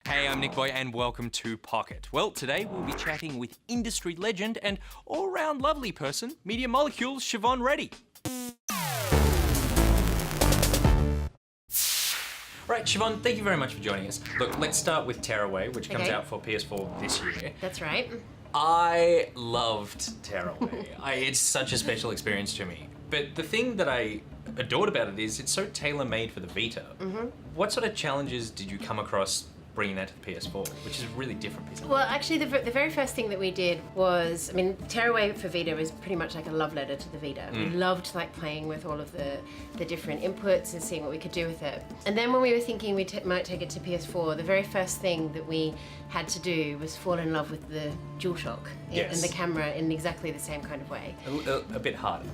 Hey, I'm NichBoy and welcome to Pocket. Well, today we'll be chatting with industry legend and all-round lovely person, Media Molecule's Siobhan Reddy. Right, Siobhan, thank you very much for joining us. Look, let's start with Tearaway, which comes out for PS4 this year. That's right. I loved Tearaway. It's such a special experience to me. But the thing that I adored about it is it's so tailor-made for the Vita. Mm-hmm. What sort of challenges did you come across bringing that to the PS4, which is a really different piece of Well, actually, the very first thing that we did was, Tearaway for Vita was pretty much like a love letter to the Vita. We loved playing with all of the different inputs and seeing what we could do with it. And then when we were thinking we might take it to PS4, the very first thing that we had to do was fall in love with the DualShock and the camera in exactly the same kind of way. A bit harder.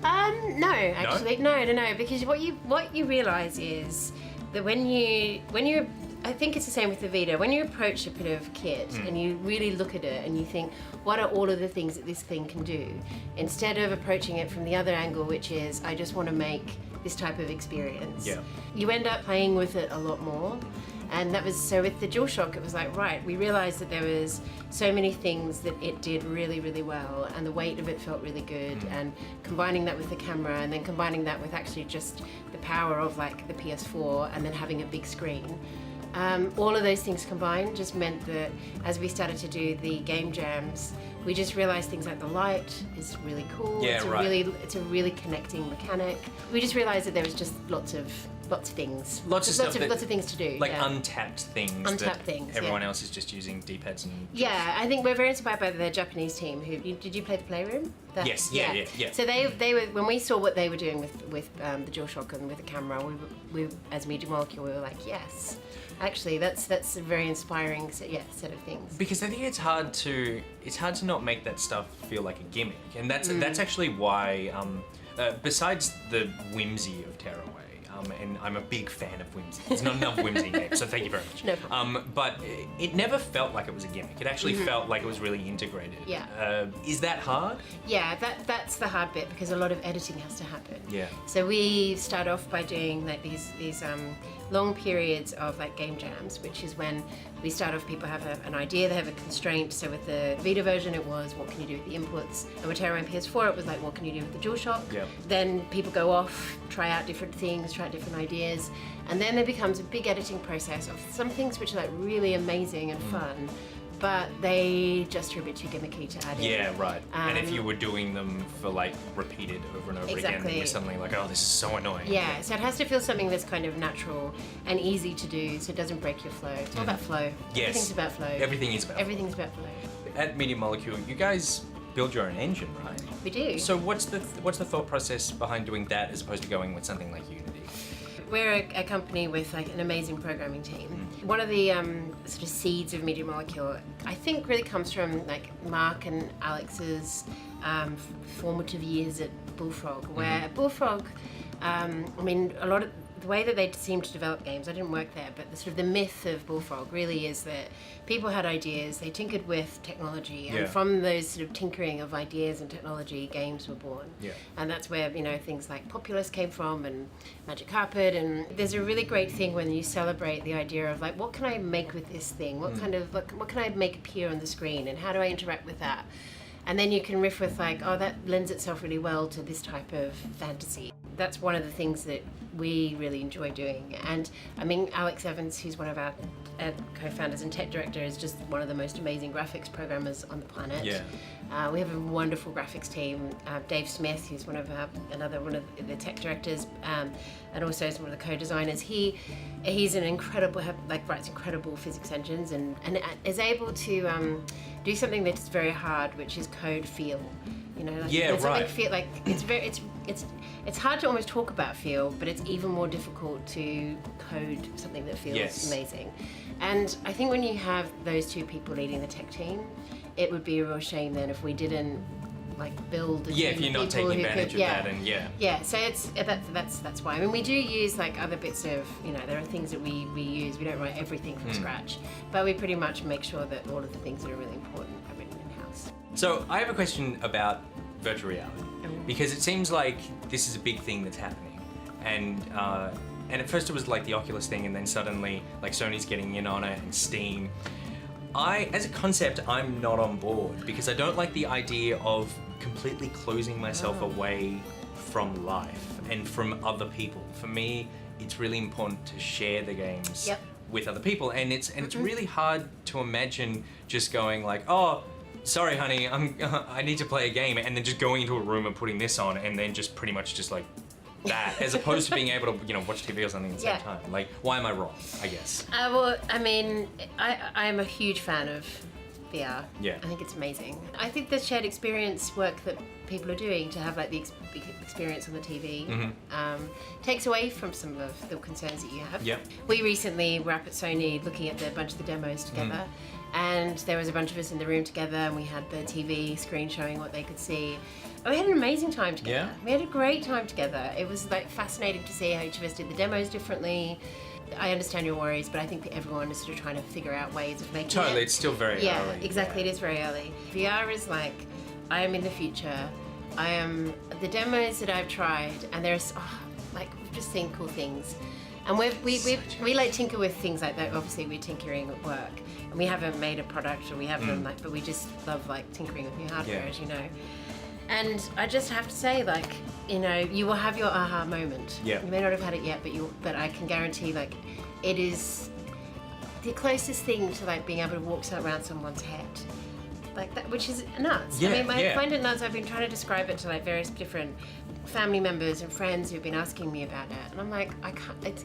No, actually, no, because what you realise is that when you I think it's the same with the Vita. When you approach a bit of kit and you really look at it and you think, what are all of the things that this thing can do? Instead of approaching it from the other angle, which is, I just want to make this type of experience, you end up playing with it a lot more. And that was, so with the DualShock, it was like, right, we realized that there was so many things that it did really, really well, and the weight of it felt really good, and combining that with the camera, and then combining that with actually just the power of the PS4, and then having a big screen. All of those things combined just meant that as we started to do the game jams, we just realized things like the light is really cool. Yeah, it's a really connecting mechanic. We just realized that there was just lots of things. Lots of things to do. Untapped things. Everyone else is just using D-pads and... Yeah, I think we're very inspired by the Japanese team. Did you play the Playroom? Yes, yeah. So they were, when we saw what they were doing with the DualShock and with the camera, we as Media Molecule, we were like, yes. Actually, that's a very inspiring set of things. Because I think it's hard to not make that stuff feel like a gimmick, and that's actually why, besides the whimsy of Tearaway, and I'm a big fan of whimsy. There's not enough whimsy games, so thank you very much. No problem. But it never felt like it was a gimmick. It actually felt like it was really integrated. Yeah. Is that hard? Yeah, that's the hard bit, because a lot of editing has to happen. Yeah. So we start off by doing these long periods of game jams, which is when we start off, people have an idea, they have a constraint. So with the Vita version, it was, what can you do with the inputs? And with Tearaway and PS4, it was what can you do with the DualShock? Yep. Then people go off, try out different things, try out different ideas, and then there becomes a big editing process of some things which are really amazing and fun, but they just are a bit too gimmicky to add in. Yeah, right. And if you were doing them for repeated over and over again, then you're suddenly like, oh, this is so annoying. Yeah, so it has to feel something that's kind of natural and easy to do, so it doesn't break your flow. It's all about flow. Yes. Everything's about flow. Everything's about flow. At Media Molecule, you guys build your own engine, right? We do. So what's the thought process behind doing that as opposed to going with something like Unity? We're a company with an amazing programming team. One of the sort of seeds of Media Molecule, I think, really comes from Mark and Alex's formative years at Bullfrog, where at Bullfrog, a lot of the way that they seem to develop games, I didn't work there, but the myth of Bullfrog really is that people had ideas, they tinkered with technology, and from those sort of tinkering of ideas and technology, games were born. Yeah. And that's where things like Populous came from, and Magic Carpet, and there's a really great thing when you celebrate the idea of what can I make with this thing? What kind of what can I make appear on the screen, and how do I interact with that? And then you can riff with oh, that lends itself really well to this type of fantasy. That's one of the things that we really enjoy doing. And Alex Evans, who's one of our co-founders and tech director, is just one of the most amazing graphics programmers on the planet. Yeah. We have a wonderful graphics team. Dave Smith, who's another one of the tech directors, and also is one of the co-designers. He's an incredible, writes incredible physics engines and is able to do something that's very hard, which is code feel. Feel it's hard to almost talk about feel, but it's even more difficult to code something that feels amazing. And I think when you have those two people leading the tech team, it would be a real shame then if we didn't build. If you're not taking advantage of that, and so that's why. We do use other bits of there are things that we use. We don't write everything from scratch, but we pretty much make sure that all of the things that are really important are written in house. So I have a question about virtual reality, because it seems like this is a big thing that's happening, and And at first it was like the Oculus thing, and then suddenly like Sony's getting in on it and Steam. As a concept, I'm not on board because I don't like the idea of completely closing myself away from life and from other people. For me, it's really important to share the games with other people, and it's really hard to imagine just going like, oh, sorry, honey, I need to play a game, and then just going into a room and putting this on, and then just pretty much just like that, as opposed to being able to, watch TV or something at the same time. Like, why am I wrong, I guess? Well, I mean, I'm a huge fan of VR. Yeah. I think it's amazing. I think the shared experience work that people are doing to have like the experience on the TV takes away from some of the concerns that you have. Yeah. We recently were up at Sony looking at a bunch of the demos together, and there was a bunch of us in the room together, and we had the TV screen showing what they could see. And we had an amazing time together. Yeah. We had a great time together. It was like fascinating to see how each of us did the demos differently. I understand your worries, but I think that everyone is sort of trying to figure out ways of making Totally, it. it's still very early. Yeah, exactly, it is very early. VR is like, I am in the future. I am, the demos that I've tried, and there's, like, we've just seen cool things. And we like tinker with things like that. Obviously, we're tinkering at work, and we haven't made a product, or we haven't, like, but we just love, like, tinkering with new hardware, as you know. And I just have to say, like, you will have your aha moment. Yeah. You may not have had it yet, but I can guarantee, like, it is the closest thing to like being able to walk around someone's head, like that, which is nuts. Yeah, I mean, I find it nuts. I've been trying to describe it to like various different family members and friends who've been asking me about it, and I'm like, I can't.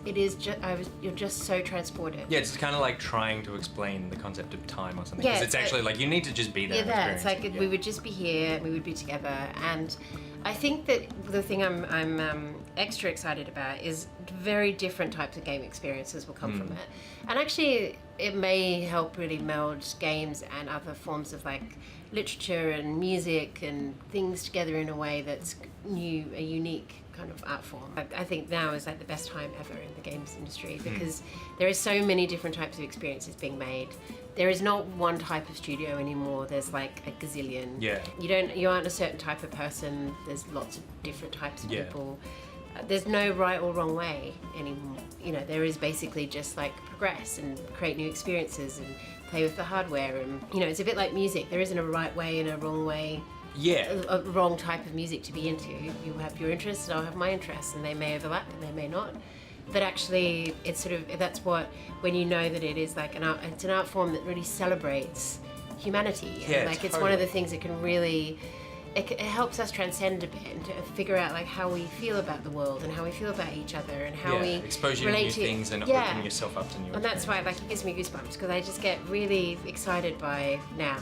You're just so transported. Yeah, it's kind of like trying to explain the concept of time or something. Because it's actually like you need to just be there. Yeah, it's like we would just be here, we would be together, and I think that the thing I'm extra excited about is very different types of game experiences will come from it, and actually it may help really meld games and other forms of like literature and music and things together in a way that's new, a unique kind of art form. I think now is like the best time ever in the games industry because there are so many different types of experiences being made. There is not one type of studio anymore. There's like a gazillion. Yeah. You aren't a certain type of person. There's lots of different types of people. There's no right or wrong way anymore. There is basically just like progress and create new experiences and play with the hardware, and it's a bit like music. There isn't a right way and a wrong way. Yeah. A wrong type of music to be into. You have your interests, and I'll have my interests, and they may overlap and they may not. But actually, it's sort of, that's what, when you know that it is like it's an art form that really celebrates humanity. Yeah, and like it's one of the things that can really, it helps us transcend a bit and to figure out like how we feel about the world and how we feel about each other and how we expose you to new things and opening yourself up to new And that's why like it gives me goosebumps, because I just get really excited by now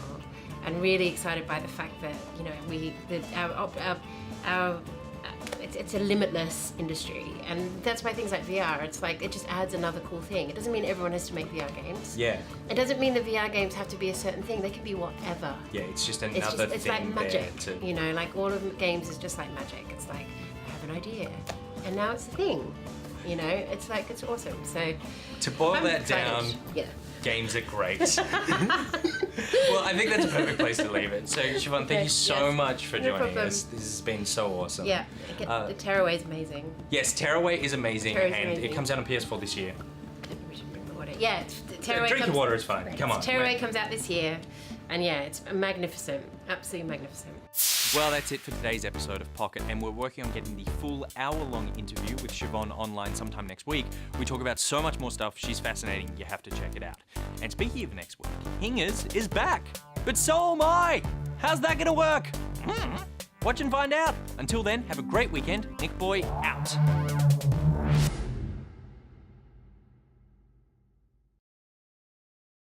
and really excited by the fact that it's a limitless industry, and that's why things like VR, it's like it just adds another cool thing. It doesn't mean everyone has to make VR games. Yeah. It doesn't mean that VR games have to be a certain thing. They can be whatever. Yeah, it's just another thing. It's like magic. There like all of the games is just like magic. It's like I have an idea, and now it's a thing. It's like it's awesome. So to boil I'm that excited. down. Games are great. Well, I think that's a perfect place to leave it. So, Siobhan, thank you so much for joining us. This has been so awesome. Yeah, the Tearaway is amazing. Yes, Tearaway is amazing, amazing. It comes out on PS4 this year. We should bring the water. Yeah, Tearaway Drink your water, it's fine. Come on. Tearaway comes out this year, and yeah, it's magnificent. Absolutely magnificent. Well, that's it for today's episode of Pocket, and we're working on getting the full hour-long interview with Siobhan online sometime next week. We talk about so much more stuff. She's fascinating. You have to check it out. And speaking of next week, Hingers is back. But so am I. How's that gonna work? Watch and find out. Until then, have a great weekend. NichBoy out.